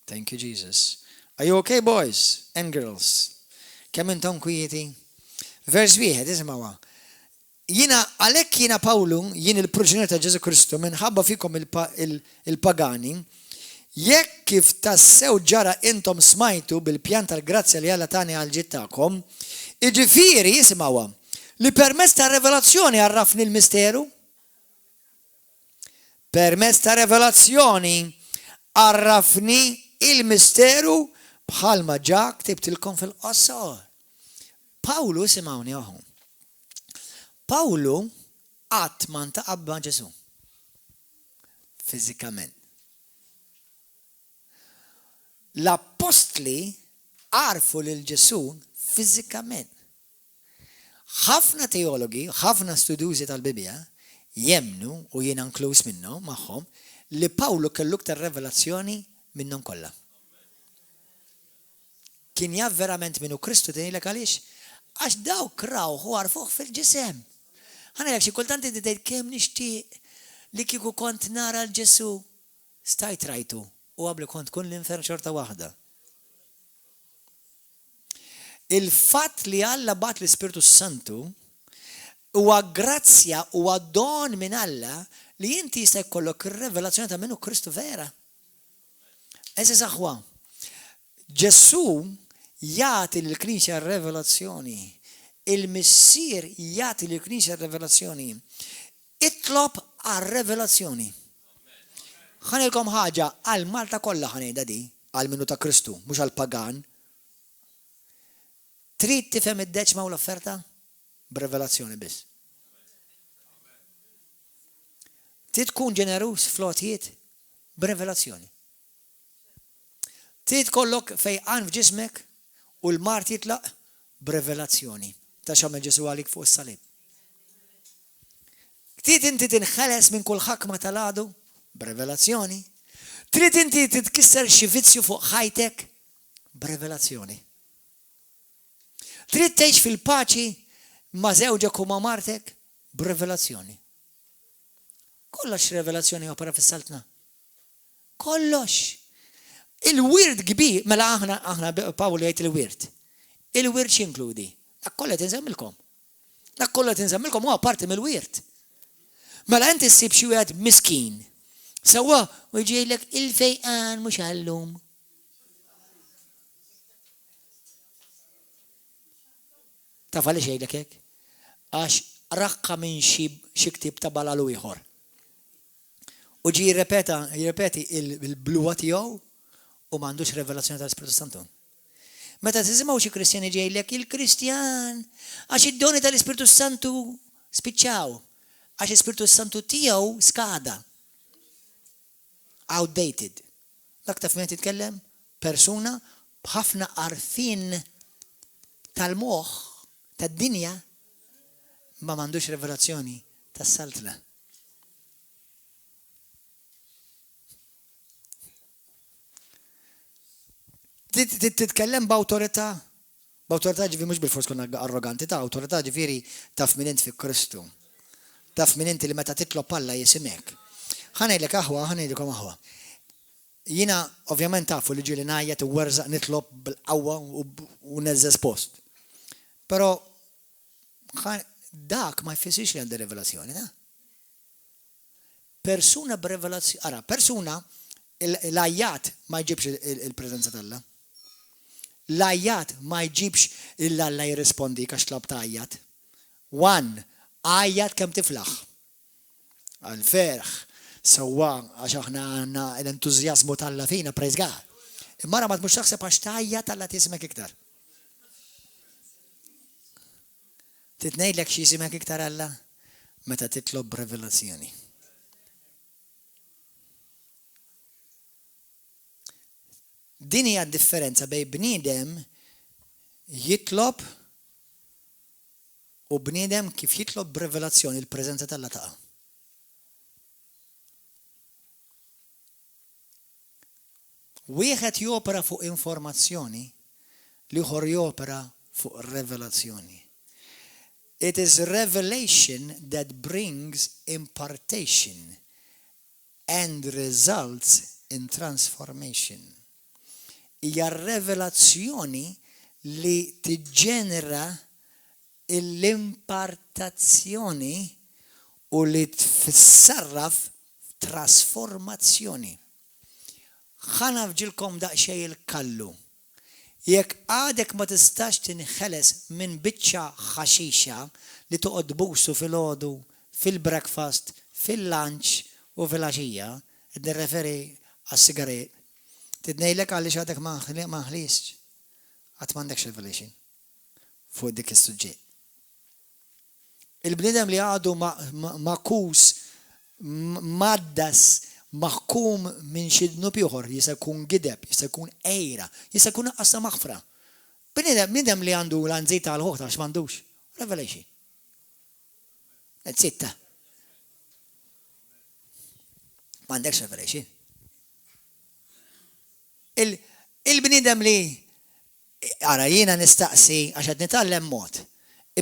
Thank you, Jesus. Are you okay, boys and girls? Kemm intom kwieti? Vers 1, isimgħuha. Għalhekk jiena Pawlu, jien il-proġenitur ta' Ġesu Kristu minħabba fikom il-pagani, jekk kif tassew ġara intom smajtu bil-pjan tal-grazzja li Alla tani għal ġittakom, iġifieri isimgħuha li permezz ta' revelazzjoni għarrafni l-misteru. Permezz ta' revelazzjoni għarrafni il-misteru bħalma ġa ktibtilkom fil-qosor. Pawlu simawni aħu. Pawlu qatt ma ntaqabba Ġesu. Fiżikament. L-apostli għarfu lil Ġesu fiżikament. Ħafna teologi, ħafna studjużi tal-Bibja jemnu u jiena inkluż minnhom magħhom li Pawlu kellu aktar revelazzjoni minnhom kollha. Kien jaf verament minnu Kristu tgħidlek għaliex għax dawk rawh u għarfuh fil-ġisem. Ħanejlek xi kultant inti tgħid kemm nixtieq li kieku kont nara l-Ġesu stajt rajtu u qabel kont kun l-infern xorta waħda. Il-fatt li Alla bat l-Ispiritu Santu huwa grazzja huwa don minn Alla li inti jista' jkollok ir-revelazzjoni ta' minnu Kristu vera. Eżis aħwa. Ġesu jagħti lill-Knisja r-revelazzjoni. Il-Missier jagħti lill-Knisja r-revelazzjoni. Itlob għar-revelazzjoni. Ħanilkom ħaġa għal Malta kollha ħanejda di, għal minnu ta' Kristu, mhux għal pagan. Trid tifhem id-deċma u l-offerta b'revelazzjoni biss. Trid tkun ġenerus fl-għotijiet b'revelazzjoni. Trid kollok fejqan f'ġismek u l-mart jitlaq b'revelazzjoni ta' x'għamel Ġesu għalik fuq is-salib. Trid inti tinħeles minn kull ħakma tal-għadu b'revelazzjoni. Trid inti titkisser xi vizzju fuq ħajtek b'revelazzjoni. Trid tgħix fil-paċi ma' żewġek u ma' martek b'revelazzjoni. Kollox revelazzjoni opera fis-saltna. Kollox. Il-wirt kbir, mela aħna Pawlu jgħid il-wirt. Il-wirt x'inkludi? Dak kollha tinsemmilkom. Dak kollha tinsemmilkom huwa parti mill-wirt. Mela inti ssib xi wieħed miskin. Sewwa u jġielek il-fejqan mhux għallum. Taf għaliex jgħidlek hekk? Għax raqqa minn xi ktieb ta' balalu ieħor. U ġi jirrepeti il-bluwa tiegħu u m'għandux revelazzjoni tal-Ispiritu Santu. Meta tisimgħu xi Kristjani ġejlek il-Kristjan għax id-doni tal-Ispiritu Santu spiċċaw, għax l-Ispiritu Santu tiegħu skada. Outdated. Dak taf min titkellem? Persuna b'ħafna arfin tal-moħħ tad-dinja ma m'għandux revelazzjoni tas-saltla. Titkellem b'awtorità. B'awtorità ġifieri mhux bil-fors konna arroganti ta' awtorità ġifieri taf min int fi Kristu. Taf min inti li meta titlob Alla jisimek. Ħanejdlek ħanejdilkom aħwa. Jiena ovvjament tafu li ġieli ngħajjed u werżaq nitlob bil-qawwa u neżżeż post. Però dak ma jfissirx li għandi rivelazzjoni, da? Persuna b'rivelazzjoni, ara, persuna l-ajjat ma jġibx il-preżenza tal-Alla. L-ajjat ma jġibx il-Alla jirrispondi għax tlab ta' ajjat. Ajjat kemm tiflaħ. Għal-ferħ, sewwa għax aħna għandna l-entużjażmu tal-Alla fina, praise God. Imma ma tmux taħseb għax tajjat Alla tismek iktar. Titnejdlek xi jisimek iktar Alla meta titlob revelazzjoni. Din hija differenza bejn bniedem jitlob u bniedem kif jitlob b'revelazzjoni il-preżenza tal-Alla taqa'. Wieħed jopera fuq informazzjoni, l-ieħor jopera fuq revelazzjoni. It is revelation that brings impartation and results in transformation. Hija revelazzjoni li tiġġenera l-impartazzjoni u li tfissarraf trasformazzjoni. Ħana fġilkom daqsxejn il-kallu. Jekk għadek ma tistax tinħeles minn biċċa ħaxixa li toqgħod busu fil-għodu, fil-breakfast, fil-lunch u fil-għaxija, id-referi għas-sigaret, tidnejlek għaliex għadek ma ħlisx, għat m'għandekx revelation fuq dik is-suġġett. Il-bniedem li għadu makus, maddas, maħkum minn xi dnub ieħor, jista' jkun gideb, jista' jkun ejra, jista' jkun qassa maħfra. Bniedem li għandu l-anżita għal-ħoħta għax m'għandux revelation. Sitta. M'għandekx revelation. Il-bniedem li ara jiena nistaqsi għax qed nitgħallem mod.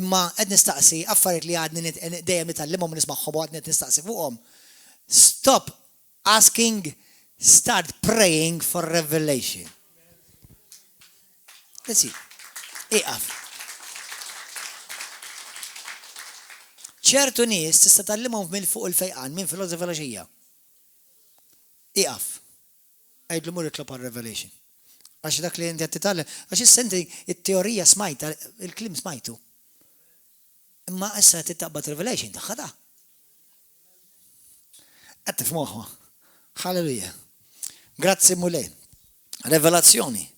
Imma qed nistaqsi affarijiet li għadni dejjem nitgħallimhom nismagħhom u għadni nistaqsi fuqhom. Stop asking, start praying for revelation. That's it. Iqaf. ċertu nies tista' tallimhom minn fuq il-fejqan, minn filosofija. Iqaf. Għajdlu mur itlob revelation. Għax dak li inti qed titgħallem, għax issenti it-teorija smajta, il-klim smajtu. Imma issa titaqbad revelation taħħa. Qed tifhmuha. Halleluja. Grazzi mule. Revelazzjoni.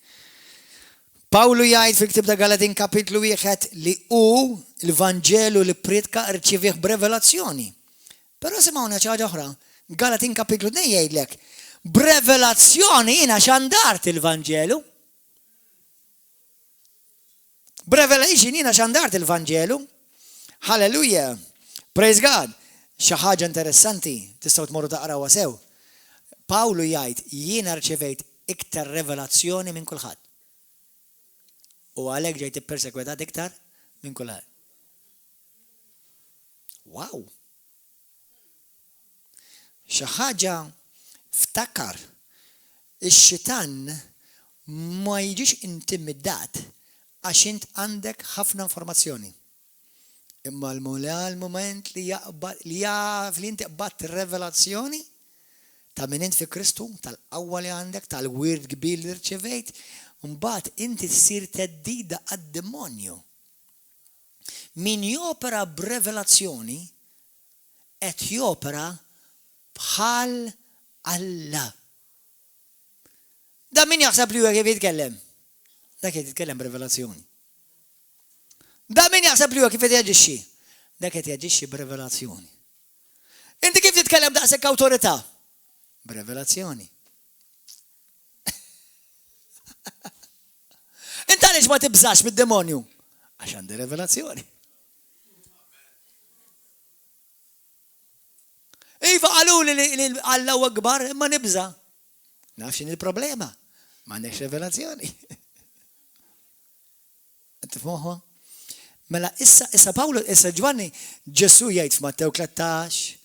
Pawlu jgħid fil-ktib ta' Galatin kapitlu 1 li l-Vanġelu li pritka rċivih b'revelazzjoni. Però simgħuna xi ħaġa oħra. Galatin kapitlu 2 jgħidlek b'revelazzjoni jiena xandart il-Vanġelu. B'revelation jiena xandart il-Vanġelu. Halleluja. Praise God. Xi ħaġa interessanti tistgħu tmorru taqrawha sew. Pawlu jgħid jiena rċevejt iktar revelazzjoni minn kulħadd. U għalhekk ġejt ippersekwetat iktar minn kulħadd. Wow! Xi ħaġa ftakar ix-xitan ma jiġix intimidat għax int għandek ħafna informazzjoni. Imma l-moment li jaf li inti qbatt revelazzjoni ta' min int fi Kristu, tal-qawwa li għandek, tal-wirt kbir li rċevejt, mbagħad inti tsir teddida għad-demonju. Min jopera b'revelazzjoni qed jopera bħal Alla. Da min jaħseb li huwa kif jitkellem? Da kif jitkellem b'revelazzjoni. Da min jaħseb li huwa kif qed jaġixxi? Da qed jaġixxi b'revelazzjoni. Inti kif titkellem daqshekk awtorità? B'revelazzjoni. Inti għaliex ma tibżax mid-demonju? Għax għandi revelazzjoni. Iva għalu li Alla huwa kbar imma nibża. Nafx x'in il-problema. M'għandekx revelazzjoni. Tifhmuha? Mela issa Pawlu, issa Ġwanni Ġesu jgħid f'Mattew 13,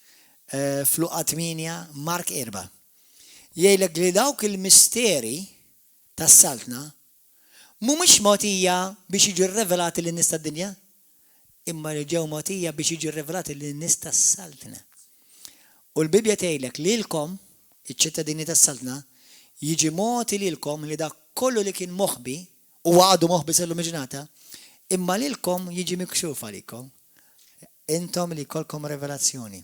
f'Luqa 8, Mark 4. Jgħidlek li dawk il-misteri tas-saltna mhumiex mogħtija biex jiġu rrevelati lin-nies tad-dinja, imma li ġew mogħtija biex jiġu rrevelati lin-nies tas-saltna. U l-Bibja tgħidlek lilkom, iċ-ċittadini tas-saltna, jiġi mogħti lilkom li dak kollu li kien moħbi u għadu moħbi sellum ġurnata, imma lilkom jiġi mikxuf għalikom. Intom li kolkom revelazzjoni.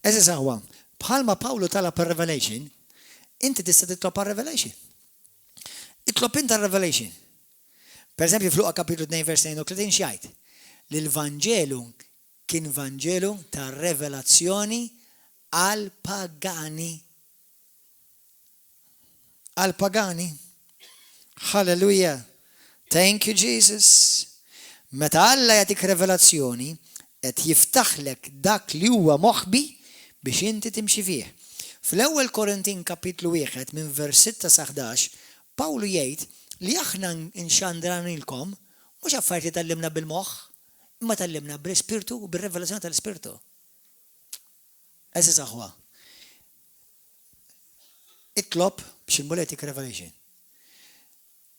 Eżis aħwa, bħalma Pawlu talab per-revelation, inti tista' titlob par-revelation. Itlob inta revelation. Per esempio, f'Luqa kapitlu 2 vers 32 x'jgħid li l-Vanġelu kien Vanġelu ta' revelazzjoni għal pagani. Għal pagani. Hallelujah. Thank you, Jesus. Meta Alla jagħtik revelazzjoni, qed jiftaħlek dak li huwa moħbi biex inti timxi fih. Fl-ewwel Korintin kapitlu 1 minn vers 6 sa 11, Pawlu jgħid li aħna nxandranilkom mhux affarijiet tallimna bil-moħħ, imma tallimna bl-Ispirtu u bir-revelazzjoni tal-Ispirtu. Eżis aħwa. Itlob biex il-muletik revelation.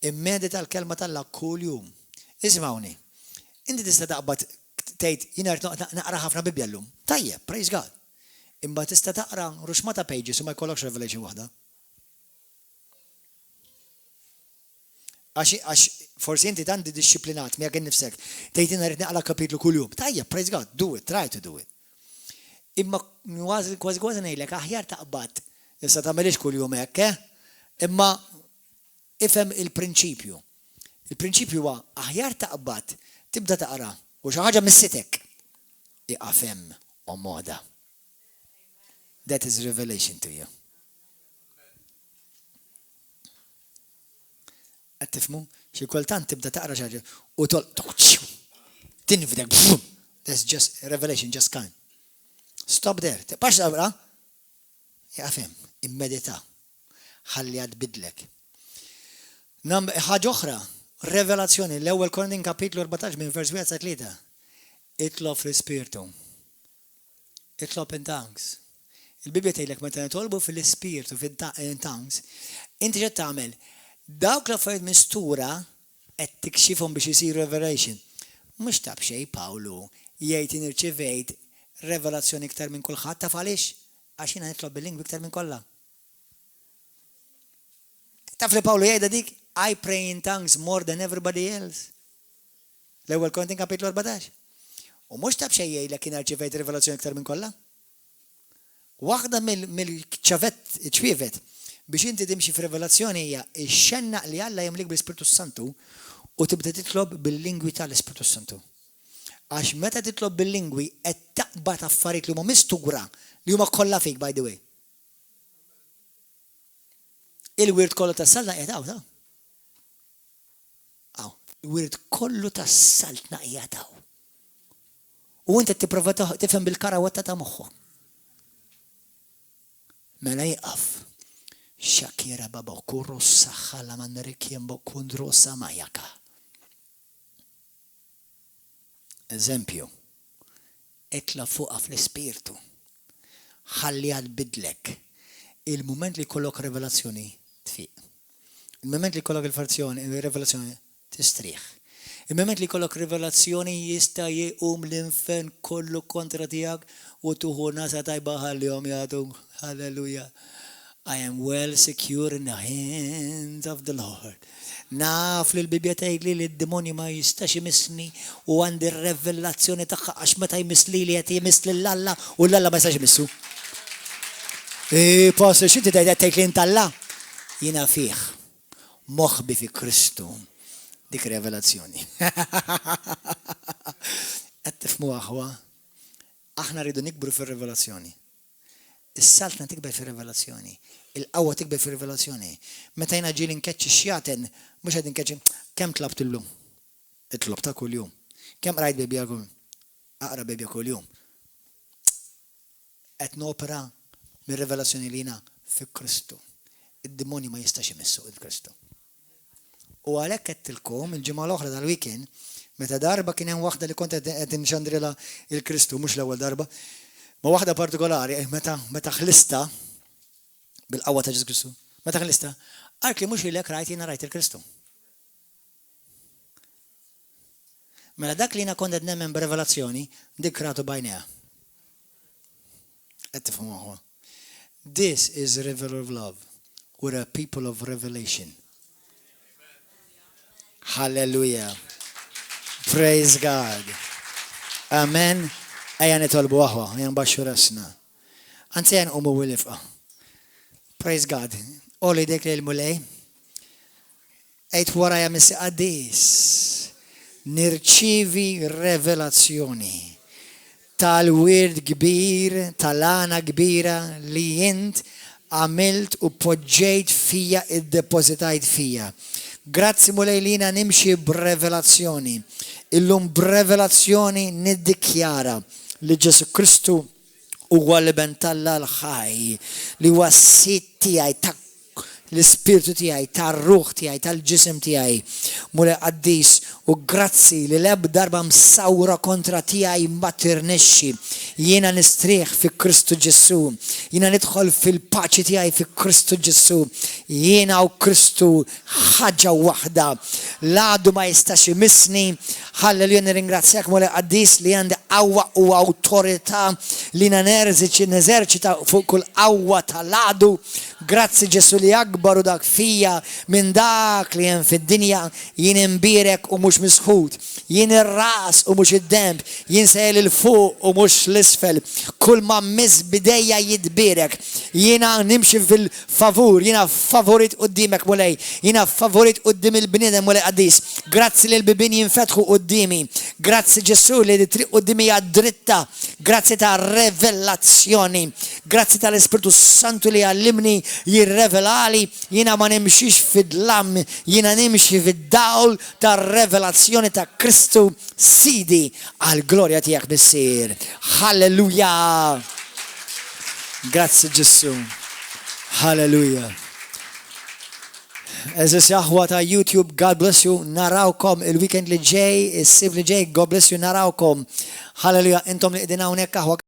Immedita l-kelma tal-la kull jum. Ismawni, inti tista' taqbad tgħid jiena naqra ħafna Bibja llum. Tajjeb, praise God. Imma tista' taqra ruxmata pages u ma jkollokx revelation waħda. Għax forsi inti tant disciplinat miegħek innifsek. Tgħid jiena rrid naqra kapitlu kull jum. Tajjeb, praise God, do it, try to do it. Imma kważi ngħidlek aħjar taqbad. Issa tagħmelix kull jum hekk, imma ifhem il-prinċipju. Il-prinċipju huwa aħjar taqbad tibda taqra u xi ħaġa missitek. Iqaf hemm u moda. That is revelation to you. Qed tifhmu? Xi kultant tibda taqra xi ħaġa u tinfdek. That's just revelation just kind. Stop there. Pax taqra? Iqaf hemm, immedita. Ħalli għad bidlek. Ħaġa oħra, revelazzjoni, l-ewwel Korintin kapitlu 14 minn vers 1 sa 3. Itlob fl-Ispirtu. Itlob in tongues. Il-Bibja tgħidlek meta nitolbu fil-Ispirtu in tongues, inti x'qed tagħmel? Dawk l-affarijiet mistura qed tikxifhom biex isir revelation. Mhux tab xejn Pawlu jgħid inirċevejt revelazzjoni iktar minn kulħadd taf għaliex? Għax jiena nitlob bil-lingwi iktar minn kollha. Taf li Pawlu jgħidha dik? I pray in tongues more than everybody else. L-ewwel Korintin kapitlu 14. U mhux tab xejn jgħidlek jien rċevejt rivelazzjoni iktar minn kollha. Waħda mill-ċwievet biex inti timxi f'rivelazzjoni hija x-xennaq li Alla jemlik bil-Ispiritu Santu u tibda titlob bil-lingwi tal-Ispiritu Santu. Għax meta titlob bil-lingwi qed taqbad affarijiet li huma mistura li huma kollha fik by the way. Il-wirt kollu tas-saltna qiegħed hawn. Il-wirt kollu tas-saltna qiegħed hawn. U inti tipprova tifhem bil-karawatta ta' moħħok. Mela jqaf. Xakira baba kurru s-saħħa la manrikjem bokundru samajaka. Eżempju, itla fuqa fl-Ispirtu. Ħalli għad bidlek. Il-moment li kollok revelazzjoni tfiq. Il-moment li kollok il-revelazzjoni tistriħ. Il-moment li kollok rivelazzjoni jista' jqum l-infen kollu kontra tiegħek u tuħu nasa tajba ħallihom jagħtu. Hallelujah. I am well secure in the hands of the Lord. Naf li l-Bibja tgħidli li d-demonju ma jistax imissni u għandi r-revelazzjoni tagħha għax meta jmissli li qed jmissli l-Alla u l-Alla ma jistax imissu. Pastor, x'inti tgħid li intalla? Jiena fih. Moħħbi fi Kristu. Dik revelazzjoni. Qed tifhmu aħwa. Aħna rridu nikbru fir-revelazzjoni. Is-saltna tikber fir-revelazzjoni. Il-qawwa tikber fir-revelazzjoni. Meta jiena ġieli nkeċċi xjaten, mhux qed inkeċċi kemm tlabt illum? Itlob ta' kuljum. Kemm rajt Bibja kuljum? Aqra Bibja kuljum. Qed nopera mir-revelazzjoni li jiena fi Kristu. Id-demonju ma jistax imissu il-Kristu. U għalhekk qedtilkom il-ġimgħa l-oħra tal-weekend, meta darba kien hemm waħda li kont qed inxandrilha il-Kristu mhux l-ewwel darba, ma waħda partikolari meta ħlista bil-qawwa ta' Ġesu Kristu. Meta ħlista, għalt li mhux ilek rajt jiena rajt il-Kristu. Mela dak li jiena kont qed nemmen b'revelazzjoni, dik ratu bajnejha. Qed tifhmu aħwa. This is a river of love. We're a people of revelation. Hallelujah. Praise God. Amen. Ejja nitolbu aħwa, jen baxxu rasna. Anzi jen umu wilifqa. Praise God. Oli dek li l-mulej. Ejt wara missi għaddis. Nirċivi revelazzjoni. Tal-wird kbir, tal-għana kbira li jint għamilt u poġġejt fija id-depositajt fija. Grazzi mulej li jina nimxi b'revelazzjoni. Illum b'revelazzjoni niddikjara li Ġesu Kristu huwa l-ben tal-ħaj li huwa s-sit tiegħi ta' l-ispirtu tiegħi, tar-ruħ tiegħi, tal-ġisem tiegħi. Mulej qaddis u grazzi li l-eb darba msawra kontra tiegħi ma tirnexxi. Jiena nistrieħ fi Kristu Ġesu. Jiena nidħol fil-paċi tiegħi fi Kristu Ġesu. Jiena u Kristu ħaġa waħda. L-għadu ma jistax imissni. Halleluja, nirringrazzjak mulej qaddis li għandi qawwa u awtorità li neżerċita fuq kull qawwa tal-għadu. Grazzi Ġesu li akbaru dak fija minn dak li hemm fid-dinja. Jien imbirek u mhux misħud. Jien ir-ras u mhux id-demb. Jien sejl il-fuq u mhux l-isfel. Kull ma miss bidejja jitbirek. Jiena nimxi fil-favur. Jiena favorit qudiemek mulej. Jiena favorit quddiem il-bniedem mulej qaddis. Grazzi li l-bibien jinfetħu qudiemi. Grazzi Ġesu li triq qudiemi hija dritta. Grazzi ta' revelazzjoni. Grazzi tal-Ispirtu Santu li għallimni jirrevelali. Jiena ma nimxix fid-lam, jiena nimxi fid-dawl tar-revelazzjoni ta' Kristu sidi għal glorja tiegħek bissir. Halleluja. Grazzi Ġesu. Halleluja. Eżis jaħwa ta' YouTube, God bless you. Narawkom il-weekend li ġej, is-sib li ġej, God bless you, narawkom. Halleluja. Intom li qegħdin hawnhekk aħwa